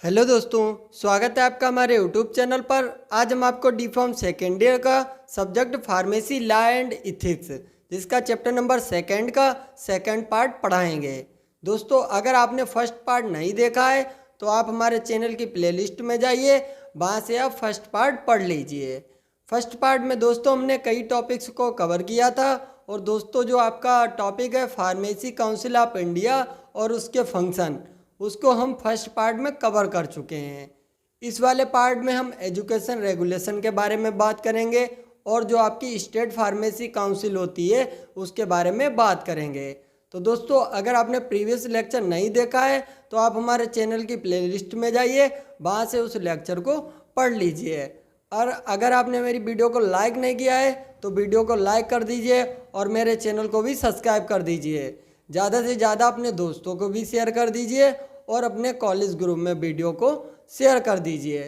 Hello दोस्तों, स्वागत है आपका हमारे यूट्यूब चैनल पर। आज हम आपको डी फार्म सेकेंड ईयर का subject pharmacy law and ethics जिसका चैप्टर नंबर सेकंड का सेकंड पार्ट पढ़ाएंगे। दोस्तों, अगर आपने फर्स्ट पार्ट नहीं देखा है तो आप हमारे चैनल की प्लेलिस्ट में जाइए, वहाँ से आप फर्स्ट पार्ट पढ़ लीजिए। फर्स्ट पार्ट में दोस्तों हमने कई टॉपिक्स को कवर किया था। और दोस्तों, जो आपका टॉपिक है फार्मेसी काउंसिल ऑफ इंडिया और उसके फंक्शन, उसको हम फर्स्ट पार्ट में कवर कर चुके हैं। इस वाले पार्ट में हम एजुकेशन रेगुलेशन के बारे में बात करेंगे और जो आपकी स्टेट फार्मेसी काउंसिल होती है उसके बारे में बात करेंगे। तो दोस्तों, अगर आपने प्रीवियस लेक्चर नहीं देखा है तो आप हमारे चैनल की प्लेलिस्ट में जाइए, वहाँ से उस लेक्चर को पढ़ लीजिए। और अगर आपने मेरी वीडियो को लाइक नहीं किया है तो वीडियो को लाइक कर दीजिए और मेरे चैनल को भी सब्सक्राइब कर दीजिए। ज़्यादा से ज़्यादा अपने दोस्तों को भी शेयर कर दीजिए और अपने कॉलेज ग्रुप में वीडियो को शेयर कर दीजिए।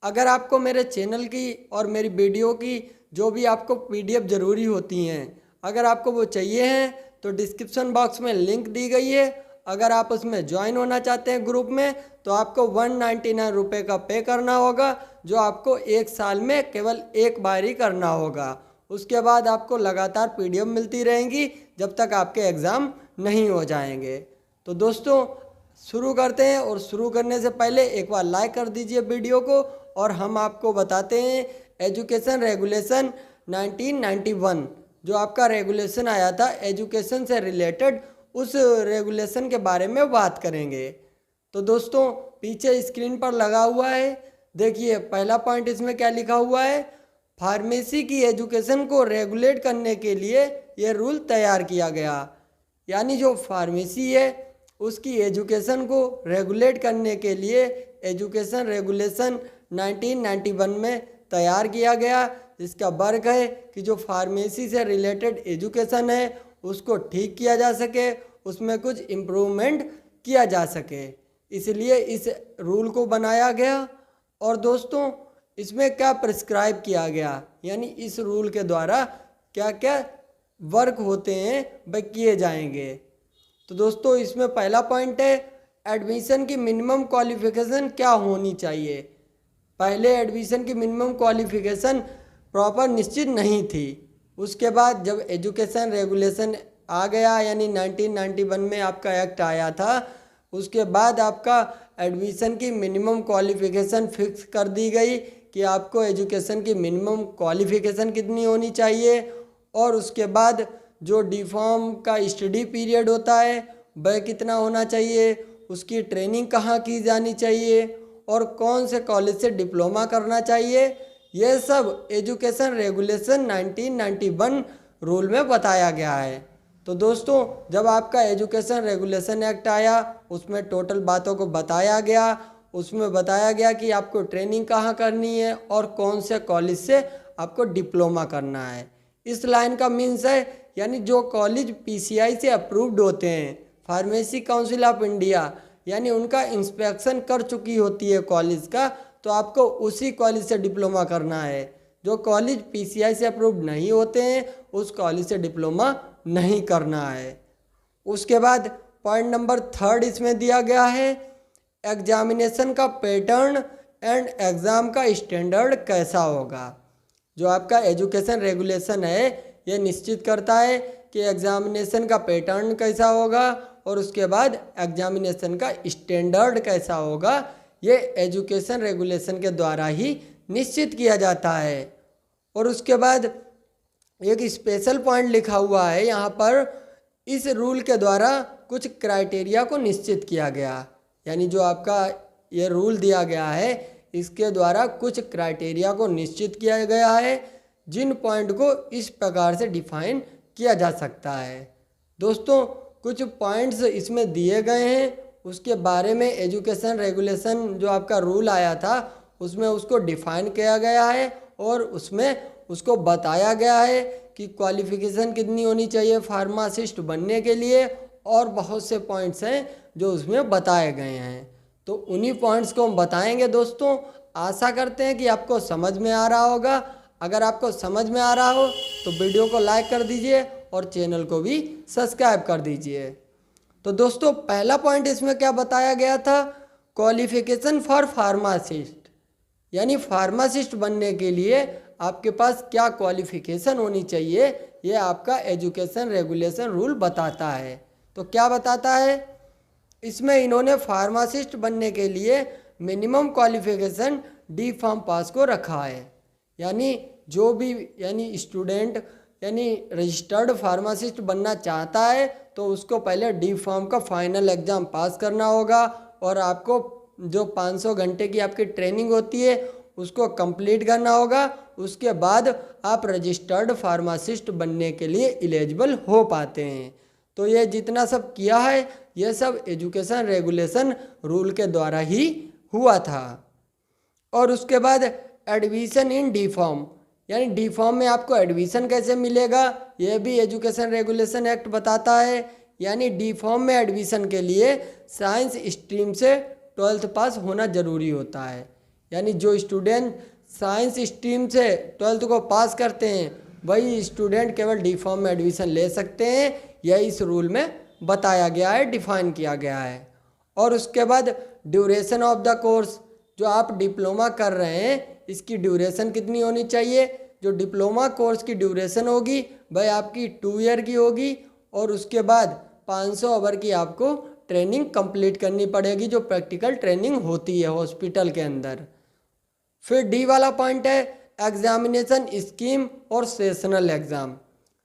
अगर आपको मेरे चैनल की और मेरी वीडियो की जो भी आपको पीडीएफ ज़रूरी होती हैं, अगर आपको वो चाहिए हैं तो डिस्क्रिप्शन बॉक्स में लिंक दी गई है। अगर आप उसमें ज्वाइन होना चाहते हैं ग्रुप में तो आपको 199 रुपये का पे करना होगा, जो आपको एक साल में केवल एक बार ही करना होगा। उसके बाद आपको लगातार पीडीएफ मिलती रहेंगी जब तक आपके एग्ज़ाम नहीं हो जाएंगे। तो दोस्तों, शुरू करते हैं। और शुरू करने से पहले एक बार लाइक कर दीजिए वीडियो को। और हम आपको बताते हैं एजुकेशन रेगुलेशन 1991, जो आपका रेगुलेशन आया था एजुकेशन से रिलेटेड, उस रेगुलेशन के बारे में बात करेंगे। तो दोस्तों, पीछे स्क्रीन पर लगा हुआ है, देखिए पहला पॉइंट इसमें क्या लिखा हुआ है। फार्मेसी की एजुकेशन को रेगुलेट करने के लिए ये रूल तैयार किया गया। यानी जो फार्मेसी है उसकी एजुकेशन को रेगुलेट करने के लिए एजुकेशन रेगुलेशन 1991 में तैयार किया गया, जिसका वर्क है कि जो फार्मेसी से रिलेटेड एजुकेशन है उसको ठीक किया जा सके, उसमें कुछ इम्प्रूवमेंट किया जा सके, इसलिए इस रूल को बनाया गया। और दोस्तों, इसमें क्या प्रिस्क्राइब किया गया, यानी इस रूल के द्वारा क्या क्या वर्क होते हैं वह किए जाएंगे। तो दोस्तों, इसमें पहला पॉइंट है एडमिशन की मिनिमम क्वालिफिकेशन क्या होनी चाहिए। पहले एडमिशन की मिनिमम क्वालिफिकेशन प्रॉपर निश्चित नहीं थी। उसके बाद जब एजुकेशन रेगुलेशन आ गया, यानी 1991 में आपका एक्ट आया था, उसके बाद आपका एडमिशन की मिनिमम क्वालिफिकेशन फिक्स कर दी गई कि आपको एजुकेशन की मिनिमम क्वालिफिकेशन कितनी होनी चाहिए। और उसके बाद जो डी फार्म का स्टडी पीरियड होता है वह कितना होना चाहिए, उसकी ट्रेनिंग कहाँ की जानी चाहिए और कौन से कॉलेज से डिप्लोमा करना चाहिए, यह सब एजुकेशन रेगुलेशन 1991 रूल में बताया गया है। तो दोस्तों, जब आपका एजुकेशन रेगुलेशन एक्ट आया उसमें टोटल बातों को बताया गया। उसमें बताया गया कि आपको ट्रेनिंग कहाँ करनी है और कौन से कॉलेज से आपको डिप्लोमा करना है। इस लाइन का मीन्स है, यानी जो कॉलेज पीसीआई से अप्रूव्ड होते हैं, फार्मेसी काउंसिल ऑफ इंडिया, यानी उनका इंस्पेक्शन कर चुकी होती है कॉलेज का, तो आपको उसी कॉलेज से डिप्लोमा करना है। जो कॉलेज पीसीआई से अप्रूव्ड नहीं होते हैं उस कॉलेज से डिप्लोमा नहीं करना है। उसके बाद पॉइंट नंबर 3 इसमें दिया गया है, एग्जामिनेशन का पैटर्न एंड एग्ज़ाम का स्टैंडर्ड कैसा होगा। जो आपका एजुकेशन रेगुलेशन है ये निश्चित करता है कि एग्जामिनेशन का पैटर्न कैसा होगा और उसके बाद एग्जामिनेशन का स्टैंडर्ड कैसा होगा। ये एजुकेशन रेगुलेशन के द्वारा ही निश्चित किया जाता है। और उसके बाद एक स्पेशल पॉइंट लिखा हुआ है यहाँ पर, इस रूल के द्वारा कुछ क्राइटेरिया को निश्चित किया गया। यानी जो आपका ये रूल दिया गया है इसके द्वारा कुछ क्राइटेरिया को निश्चित किया गया है, जिन पॉइंट को इस प्रकार से डिफाइन किया जा सकता है। दोस्तों, कुछ पॉइंट्स इसमें दिए गए हैं, उसके बारे में एजुकेशन रेगुलेशन जो आपका रूल आया था उसमें उसको डिफाइन किया गया है और उसमें उसको बताया गया है कि क्वालिफिकेशन कितनी होनी चाहिए फार्मासिस्ट बनने के लिए, और बहुत से पॉइंट्स हैं जो उसमें बताए गए हैं। तो उन्हीं पॉइंट्स को हम बताएंगे। दोस्तों, आशा करते हैं कि आपको समझ में आ रहा होगा। अगर आपको समझ में आ रहा हो तो वीडियो को लाइक कर दीजिए और चैनल को भी सब्सक्राइब कर दीजिए। तो दोस्तों, पहला पॉइंट इसमें क्या बताया गया था, क्वालिफिकेशन फॉर फार्मासिस्ट, यानी फार्मासिस्ट बनने के लिए आपके पास क्या क्वालिफिकेशन होनी चाहिए, ये आपका एजुकेशन रेगुलेशन रूल बताता है। तो क्या बताता है इसमें, इन्होंने फार्मासिस्ट बनने के लिए मिनिमम क्वालिफिकेशन डी फार्म पास को रखा है। यानी जो भी स्टूडेंट रजिस्टर्ड फार्मासिस्ट बनना चाहता है तो उसको पहले डी फार्म का फाइनल एग्ज़ाम पास करना होगा और आपको जो 500 घंटे की आपकी ट्रेनिंग होती है उसको कंप्लीट करना होगा। उसके बाद आप रजिस्टर्ड फार्मासिस्ट बनने के लिए एलिजिबल हो पाते हैं। तो ये जितना सब किया है ये सब एजुकेशन रेगुलेशन रूल के द्वारा ही हुआ था। और उसके बाद एडमिशन इन डी फॉर्म, यानी डी फॉर्म में आपको एडमिशन कैसे मिलेगा, यह भी एजुकेशन रेगुलेशन एक्ट बताता है। यानी डी फॉर्म में एडमिशन के लिए साइंस स्ट्रीम से 12th पास होना ज़रूरी होता है। यानी जो स्टूडेंट साइंस स्ट्रीम से 12th को पास करते हैं वही स्टूडेंट केवल डी फॉर्म में एडमिशन ले सकते हैं। यह इस रूल में बताया गया है, डिफाइन किया गया है। और उसके बाद ड्यूरेशन ऑफ द कोर्स, जो आप डिप्लोमा कर रहे हैं इसकी ड्यूरेशन कितनी होनी चाहिए। जो डिप्लोमा कोर्स की ड्यूरेशन होगी वह आपकी 2 ईयर की होगी और उसके बाद 500 आवर की आपको ट्रेनिंग कंप्लीट करनी पड़ेगी, जो प्रैक्टिकल ट्रेनिंग होती है हॉस्पिटल के अंदर। फिर डी वाला पॉइंट है एग्जामिनेशन स्कीम और सेशनल एग्ज़ाम।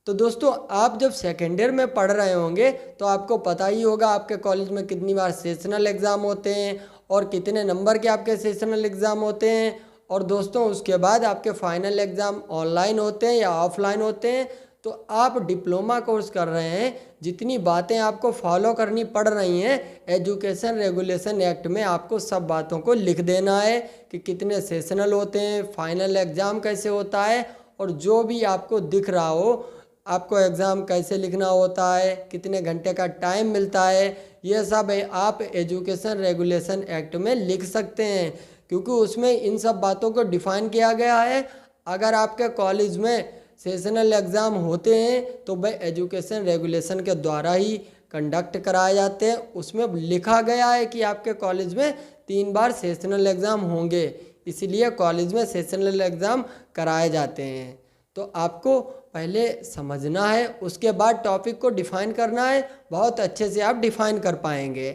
तो दोस्तों आप जब सेकेंड ईयर में पढ़ रहे होंगे तो आपको पता ही होगा आपके कॉलेज में कितनी बार सेशनल एग्ज़ाम होते हैं और कितने नंबर के आपके सेशनल एग्ज़ाम होते हैं। और दोस्तों उसके बाद आपके फाइनल एग्ज़ाम ऑनलाइन होते हैं या ऑफलाइन होते हैं। तो आप डिप्लोमा कोर्स कर रहे हैं, जितनी बातें आपको फॉलो करनी पड़ रही हैं एजुकेशन रेगुलेशन एक्ट में आपको सब बातों को लिख देना है कि कितने सेशनल होते हैं, फाइनल एग्ज़ाम कैसे होता है और जो भी आपको दिख रहा हो आपको एग्ज़ाम कैसे लिखना होता है, कितने घंटे का टाइम मिलता है, ये सब आप एजुकेशन रेगुलेशन एक्ट में लिख सकते हैं क्योंकि उसमें इन सब बातों को डिफ़ाइन किया गया है। अगर आपके कॉलेज में सेशनल एग्ज़ाम होते हैं तो वह एजुकेशन रेगुलेशन के द्वारा ही कंडक्ट कराए जाते हैं। उसमें लिखा गया है कि आपके कॉलेज में 3 बार सेशनल एग्ज़ाम होंगे, इसलिए कॉलेज में सेशनल एग्ज़ाम कराए जाते हैं। तो आपको पहले समझना है, उसके बाद टॉपिक को डिफ़ाइन करना है, बहुत अच्छे से आप डिफ़ाइन कर पाएंगे।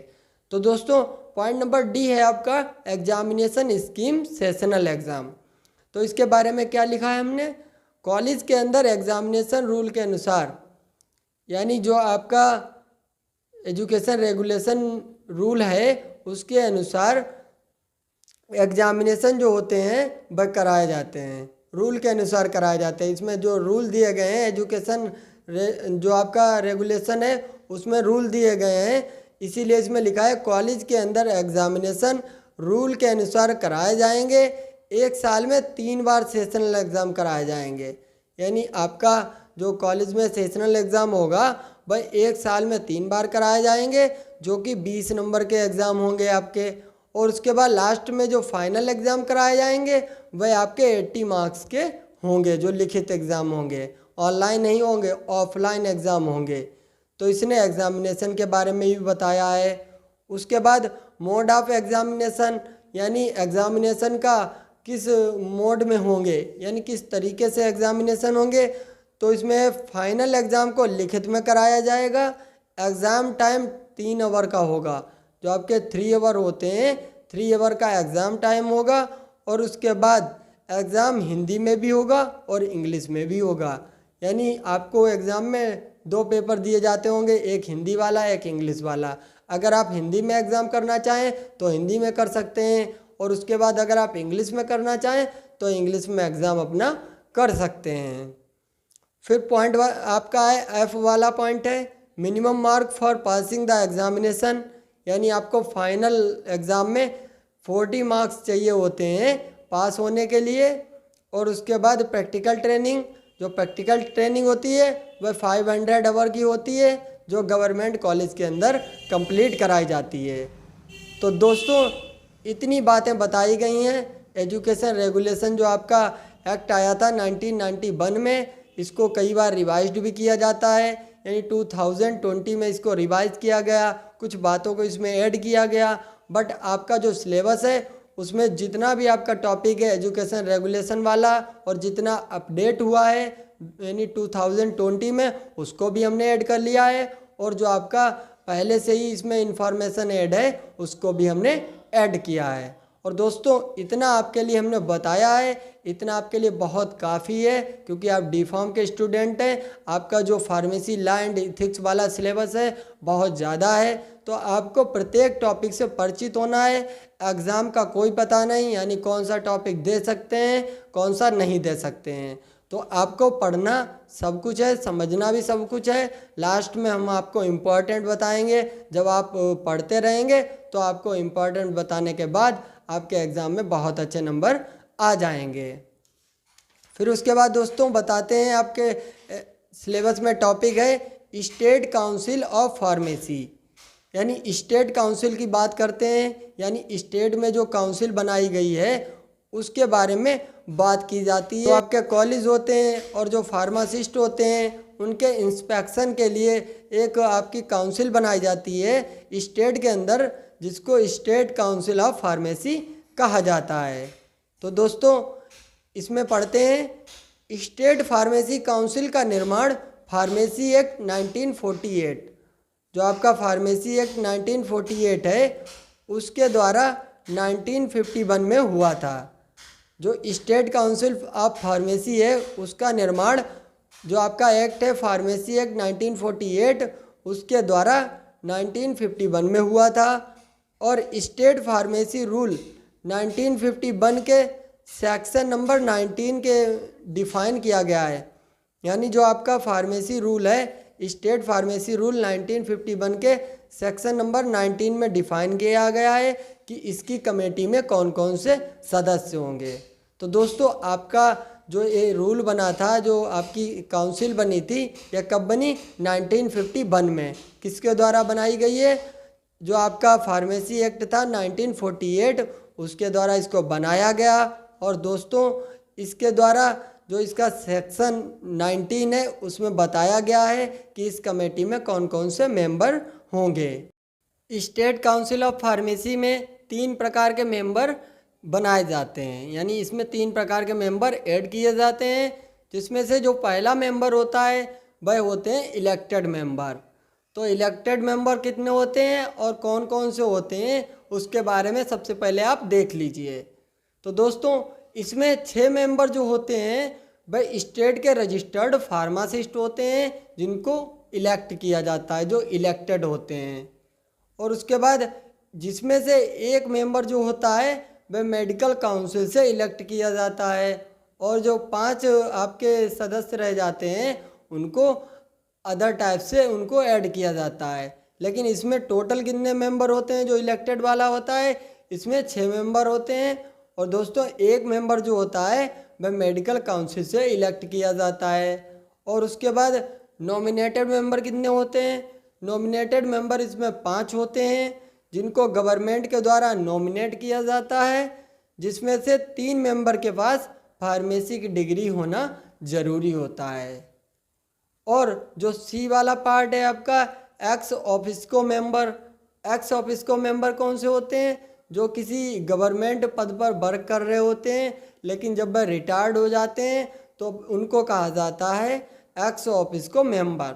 तो दोस्तों पॉइंट नंबर डी है आपका एग्जामिनेशन स्कीम सेशनल एग्ज़ाम। तो इसके बारे में क्या लिखा है हमने, कॉलेज के अंदर एग्जामिनेशन रूल के अनुसार, यानी जो आपका एजुकेशन रेगुलेशन रूल है उसके अनुसार एग्जामिनेशन जो होते हैं वह कराए जाते हैं, रूल के अनुसार कराए जाते हैं। इसमें जो रूल दिए गए हैं एजुकेशन जो आपका रेगुलेशन है उसमें रूल दिए गए हैं, इसीलिए इसमें लिखा है कॉलेज के अंदर एग्जामिनेशन रूल के अनुसार कराए जाएंगे। 1 साल में 3 बार सेशनल एग्ज़ाम कराए जाएंगे। यानी आपका जो कॉलेज में सेशनल एग्ज़ाम होगा वह 1 साल में 3 बार कराए जाएंगे, जो कि 20 नंबर के एग्ज़ाम होंगे आपके। और उसके बाद लास्ट में जो फाइनल एग्ज़ाम कराए जाएंगे वह आपके 80 मार्क्स के होंगे, जो लिखित एग्ज़ाम होंगे, ऑनलाइन नहीं होंगे, ऑफलाइन एग्ज़ाम होंगे। तो इसने एग्ज़ामिनेशन के बारे में भी बताया है। उसके बाद मोड ऑफ एग्ज़ामिनेशन, यानी एग्ज़ामिनेशन का किस मोड में होंगे, यानी किस तरीके से एग्ज़ामिनेशन होंगे। तो इसमें फाइनल एग्ज़ाम को लिखित में कराया जाएगा। एग्ज़ाम टाइम 3 आवर का होगा, जो आपके 3 आवर होते हैं 3 आवर का एग्ज़ाम टाइम होगा। और उसके बाद एग्ज़ाम हिंदी में भी होगा और इंग्लिश में भी होगा। यानी आपको एग्ज़ाम में 2 पेपर दिए जाते होंगे, एक हिंदी वाला एक इंग्लिश वाला। अगर आप हिंदी में एग्ज़ाम करना चाहें तो हिंदी में कर सकते हैं और उसके बाद अगर आप इंग्लिश में करना चाहें तो इंग्लिश में एग्ज़ाम अपना कर सकते हैं। फिर पॉइंट आपका है एफ वाला पॉइंट है minimum mark for passing the examination, यानी आपको फाइनल एग्ज़ाम में 40 मार्क्स चाहिए होते हैं पास होने के लिए। और उसके बाद प्रैक्टिकल ट्रेनिंग, जो प्रैक्टिकल ट्रेनिंग होती है वह 500 आवर की होती है, जो गवर्नमेंट कॉलेज के अंदर कंप्लीट कराई जाती है। तो दोस्तों इतनी बातें बताई गई हैं। एजुकेशन रेगुलेशन जो आपका एक्ट आया था 1991 में, इसको कई बार रिवाइज्ड भी किया जाता है, यानी 2020 में इसको रिवाइज किया गया, कुछ बातों को इसमें ऐड किया गया बट आपका जो सिलेबस है उसमें जितना भी आपका टॉपिक है एजुकेशन रेगुलेशन वाला और जितना अपडेट हुआ है यानी 2020 में उसको भी हमने ऐड कर लिया है, और जो आपका पहले से ही इसमें इंफॉर्मेशन ऐड है उसको भी हमने ऐड किया है। और दोस्तों इतना आपके लिए हमने बताया है, इतना आपके लिए बहुत काफ़ी है, क्योंकि आप डी फार्म के स्टूडेंट हैं। आपका जो फार्मेसी लॉ एंड इथिक्स वाला सिलेबस है बहुत ज़्यादा है, तो आपको प्रत्येक टॉपिक से परिचित होना है। एग्ज़ाम का कोई पता नहीं यानी कौन सा टॉपिक दे सकते हैं कौन सा नहीं दे सकते हैं, तो आपको पढ़ना सब कुछ है, समझना भी सब कुछ है। लास्ट में हम आपको इम्पोर्टेंट बताएंगे, जब आप पढ़ते रहेंगे तो आपको इम्पोर्टेंट बताने के बाद आपके एग्ज़ाम में बहुत अच्छे नंबर आ जाएंगे। फिर उसके बाद दोस्तों बताते हैं आपके सिलेबस में टॉपिक है स्टेट काउंसिल ऑफ फार्मेसी, यानी स्टेट काउंसिल की बात करते हैं, यानी स्टेट में जो काउंसिल बनाई गई है उसके बारे में बात की जाती है। तो आपके कॉलेज होते हैं और जो फार्मासिस्ट होते हैं उनके इंस्पेक्शन के लिए एक आपकी काउंसिल बनाई जाती है स्टेट के अंदर, जिसको स्टेट काउंसिल ऑफ फार्मेसी कहा जाता है। तो दोस्तों इसमें पढ़ते हैं स्टेट फार्मेसी काउंसिल का निर्माण फार्मेसी एक्ट 1948, जो आपका फार्मेसी एक्ट 1948 है उसके द्वारा 1951 में हुआ था। जो स्टेट काउंसिल ऑफ फार्मेसी है उसका निर्माण जो आपका एक्ट है फार्मेसी एक्ट 1948 उसके द्वारा 1951 में हुआ था। और स्टेट फार्मेसी रूल 1951 के सेक्शन नंबर 19 के डिफ़ाइन किया गया है, यानी जो आपका फार्मेसी रूल है स्टेट फार्मेसी रूल 1951 के सेक्शन नंबर 19 में डिफ़ाइन किया गया है कि इसकी कमेटी में कौन कौन से सदस्य होंगे। तो दोस्तों आपका जो ये रूल बना था, जो आपकी काउंसिल बनी थी, यह कब बनी? 1951 में। किसके द्वारा बनाई गई है? जो आपका फार्मेसी एक्ट था 1948 उसके द्वारा इसको बनाया गया। और दोस्तों इसके द्वारा जो इसका सेक्शन 19 है उसमें बताया गया है कि इस कमेटी में कौन कौन से मेंबर होंगे। स्टेट काउंसिल ऑफ फार्मेसी में 3 प्रकार के मेंबर बनाए जाते हैं, यानी इसमें 3 प्रकार के मेंबर ऐड किए जाते हैं, जिसमें से जो पहला मेंबर होता है वह होते हैं इलेक्टेड मेंबर। तो इलेक्टेड मेंबर कितने होते हैं और कौन कौन से होते हैं उसके बारे में सबसे पहले आप देख लीजिए। तो दोस्तों इसमें 6 मेंबर जो होते हैं वह स्टेट के रजिस्टर्ड फार्मासिस्ट होते हैं, जिनको इलेक्ट किया जाता है, जो इलेक्टेड होते हैं। और उसके बाद जिसमें से एक मेंबर जो होता है वह मेडिकल काउंसिल से इलेक्ट किया जाता है, और जो 5 आपके सदस्य रह जाते हैं उनको अदर टाइप से उनको ऐड किया जाता है। लेकिन इसमें टोटल कितने मेंबर होते हैं? जो इलेक्टेड वाला होता है इसमें 6 मेंबर होते हैं। और दोस्तों एक मेंबर जो होता है वह मेडिकल काउंसिल से इलेक्ट किया जाता है। और उसके बाद नॉमिनेटेड मेंबर कितने होते हैं? नॉमिनेटेड मेंबर इसमें 5 होते हैं, जिनको गवर्नमेंट के द्वारा नॉमिनेट किया जाता है, जिसमें से 3 मेंबर के पास फार्मेसी की डिग्री होना ज़रूरी होता है। और जो सी वाला पार्ट है आपका एक्स ऑफिसको मेंबर। एक्स ऑफिसको मेंबर कौन से होते हैं? जो किसी गवर्नमेंट पद पर वर्क कर रहे होते हैं, लेकिन जब वह रिटायर्ड हो जाते हैं तो उनको कहा जाता है एक्स ऑफिसको मेंबर,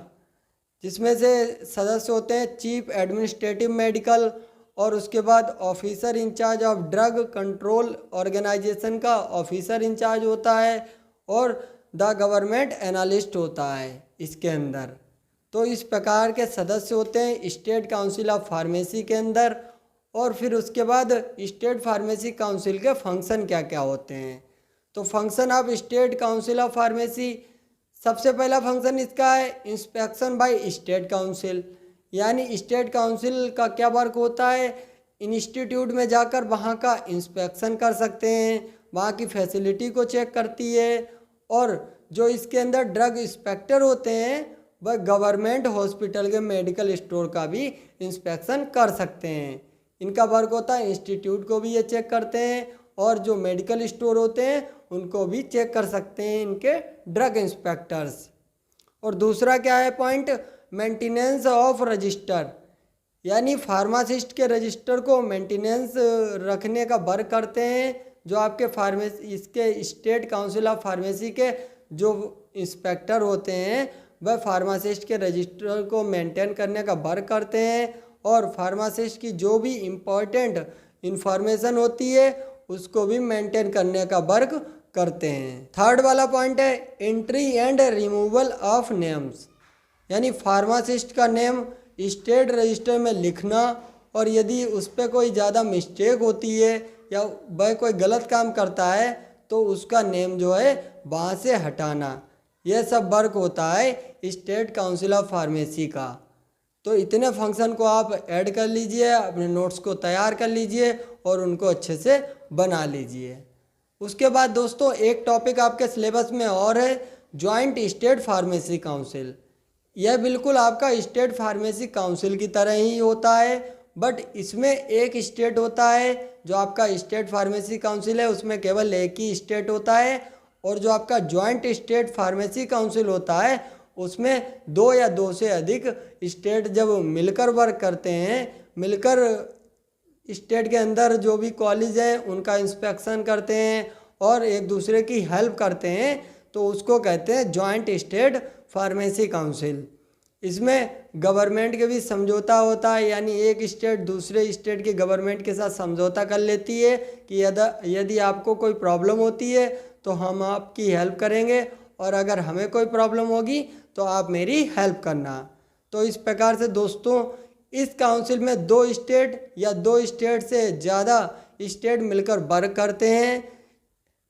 जिसमें से सदस्य होते हैं चीफ एडमिनिस्ट्रेटिव मेडिकल, और उसके बाद officer in charge of drug control organisation का ऑफिसर इंचार्ज होता है, और द गवर्नमेंट एनालिस्ट होता है इसके अंदर। तो इस प्रकार के सदस्य होते हैं स्टेट काउंसिल ऑफ फार्मेसी के अंदर। और फिर उसके बाद स्टेट फार्मेसी काउंसिल के फंक्शन क्या क्या होते हैं? तो function of state council of pharmacy, सबसे पहला फंक्शन इसका है इंस्पेक्शन बाय स्टेट काउंसिल, यानी स्टेट काउंसिल का क्या वर्क होता है? इंस्टीट्यूट में जाकर वहाँ का इंस्पेक्शन कर सकते हैं, वहाँ की फैसिलिटी को चेक करती है। और जो इसके अंदर ड्रग इंस्पेक्टर होते हैं वह गवर्नमेंट हॉस्पिटल के मेडिकल स्टोर का भी इंस्पेक्शन कर सकते हैं। इनका वर्क होता है इंस्टीट्यूट को भी ये चेक करते हैं, और जो मेडिकल स्टोर होते हैं उनको भी चेक कर सकते हैं इनके ड्रग इंस्पेक्टर्स। और दूसरा क्या है पॉइंट? मेंटेनेंस ऑफ रजिस्टर, यानी फार्मासिस्ट के रजिस्टर को मेंटेनेंस रखने का वर्क करते हैं। जो आपके फार्मेसी इसके स्टेट काउंसिल ऑफ फार्मेसी के जो इंस्पेक्टर होते हैं वह फार्मासिस्ट के रजिस्टर को मेंटेन करने का वर्क करते हैं और फार्मासिस्ट की जो भी इम्पोर्टेंट इंफॉर्मेशन होती है उसको भी मेंटेन करने का वर्क करते हैं। थर्ड वाला पॉइंट है entry and removal of names, यानी फार्मासिस्ट का नेम स्टेट रजिस्टर में लिखना और यदि उस पर कोई ज़्यादा मिस्टेक होती है या वह कोई गलत काम करता है तो उसका नेम जो है वहाँ से हटाना, यह सब वर्क होता है स्टेट काउंसिल ऑफ फार्मेसी का। तो इतने फंक्शन को आप ऐड कर लीजिए, अपने नोट्स को तैयार कर लीजिए और उनको अच्छे से बना लीजिए। उसके बाद दोस्तों एक टॉपिक आपके सिलेबस में और है जॉइंट स्टेट फार्मेसी काउंसिल। यह बिल्कुल आपका स्टेट फार्मेसी काउंसिल की तरह ही होता है, बट इसमें एक स्टेट होता है जो आपका स्टेट फार्मेसी काउंसिल है उसमें केवल एक ही स्टेट होता है, और जो आपका जॉइंट स्टेट फार्मेसी काउंसिल होता है उसमें दो या दो से अधिक स्टेट जब मिलकर वर्क करते हैं, मिलकर स्टेट के अंदर जो भी कॉलेज हैं उनका इंस्पेक्शन करते हैं और एक दूसरे की हेल्प करते हैं, तो उसको कहते हैं जॉइंट स्टेट फार्मेसी काउंसिल। इसमें गवर्नमेंट के भी समझौता होता है, यानी एक स्टेट दूसरे स्टेट की गवर्नमेंट के साथ समझौता कर लेती है कि यदि आपको कोई प्रॉब्लम होती है तो हम आपकी हेल्प करेंगे और अगर हमें कोई प्रॉब्लम होगी तो आप मेरी हेल्प करना। तो इस प्रकार से दोस्तों इस काउंसिल में दो स्टेट या दो स्टेट से ज़्यादा स्टेट मिलकर वर्क करते हैं,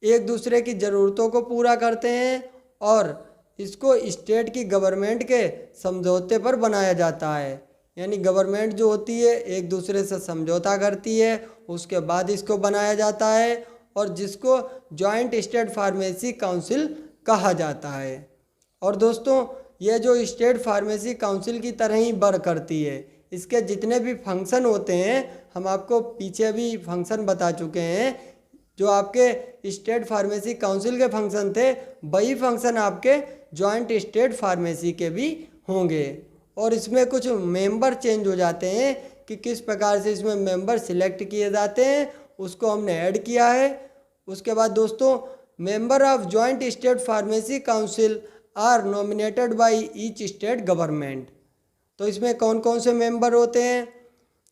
एक दूसरे की ज़रूरतों को पूरा करते हैं और इसको स्टेट की गवर्नमेंट के समझौते पर बनाया जाता है। यानी गवर्नमेंट जो होती है एक दूसरे से समझौता करती है, उसके बाद इसको बनाया जाता है और जिसको जॉइंट स्टेट फार्मेसी काउंसिल कहा जाता है। और दोस्तों ये जो स्टेट फार्मेसी काउंसिल की तरह ही वर्क करती है, इसके जितने भी फंक्शन होते हैं हम आपको पीछे भी फंक्शन बता चुके हैं। जो आपके स्टेट फार्मेसी काउंसिल के फंक्शन थे वही फंक्शन आपके जॉइंट स्टेट फार्मेसी के भी होंगे। और इसमें कुछ मेंबर चेंज हो जाते हैं कि किस प्रकार से इसमें मेंबर सिलेक्ट किए जाते हैं, उसको हमने ऐड किया है। उसके बाद दोस्तों member of joint state pharmacy council are nominated by each state government. तो इसमें कौन कौन से मेंबर होते हैं?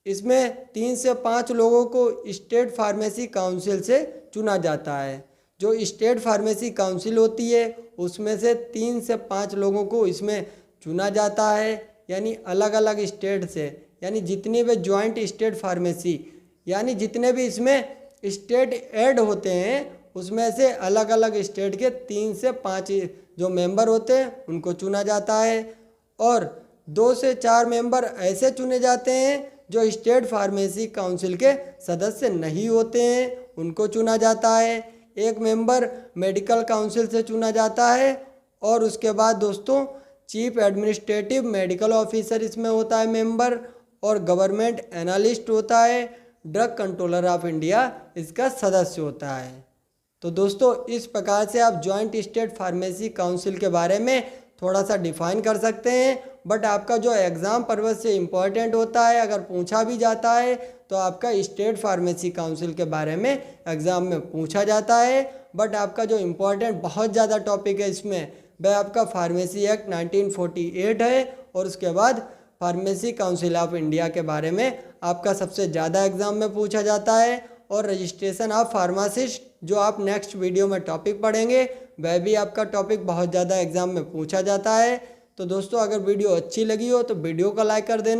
इसमें 3 से 5 लोगों को स्टेट फार्मेसी काउंसिल से चुना जाता है। जो स्टेट फार्मेसी काउंसिल होती है उसमें से 3 से 5 लोगों को इसमें चुना जाता है, यानी अलग अलग स्टेट से, यानी जितनी भी जॉइंट स्टेट फार्मेसी यानी जितने भी इसमें स्टेट ऐड होते हैं उसमें से अलग अलग स्टेट के 3 से 5 जो मेंबर होते हैं उनको चुना जाता है। और 2 से 4 मेंबर ऐसे चुने जाते हैं जो स्टेट फार्मेसी काउंसिल के सदस्य नहीं होते हैं, उनको चुना जाता है। एक मेंबर मेडिकल काउंसिल से चुना जाता है और उसके बाद दोस्तों चीफ एडमिनिस्ट्रेटिव मेडिकल ऑफिसर इसमें होता है मेंबर, और गवर्नमेंट एनालिस्ट होता है, ड्रग कंट्रोलर ऑफ इंडिया इसका सदस्य होता है। तो दोस्तों इस प्रकार से आप जॉइंट स्टेट फार्मेसी काउंसिल के बारे में थोड़ा सा डिफाइन कर सकते हैं, बट आपका जो एग्ज़ाम पर्पज़ से इम्पॉर्टेंट होता है, अगर पूछा भी जाता है तो आपका स्टेट फार्मेसी काउंसिल के बारे में एग्ज़ाम में पूछा जाता है। बट आपका जो इम्पॉर्टेंट बहुत ज़्यादा टॉपिक है इसमें वह आपका फार्मेसी एक्ट 1948 है, और उसके बाद फार्मेसी काउंसिल ऑफ इंडिया के बारे में आपका सबसे ज़्यादा एग्ज़ाम में पूछा जाता है। और रजिस्ट्रेशन ऑफ फार्मासिस्ट जो आप नेक्स्ट वीडियो में टॉपिक पढ़ेंगे वह भी आपका टॉपिक बहुत ज़्यादा एग्ज़ाम में पूछा जाता है। तो दोस्तों अगर वीडियो अच्छी लगी हो तो वीडियो को लाइक कर देना।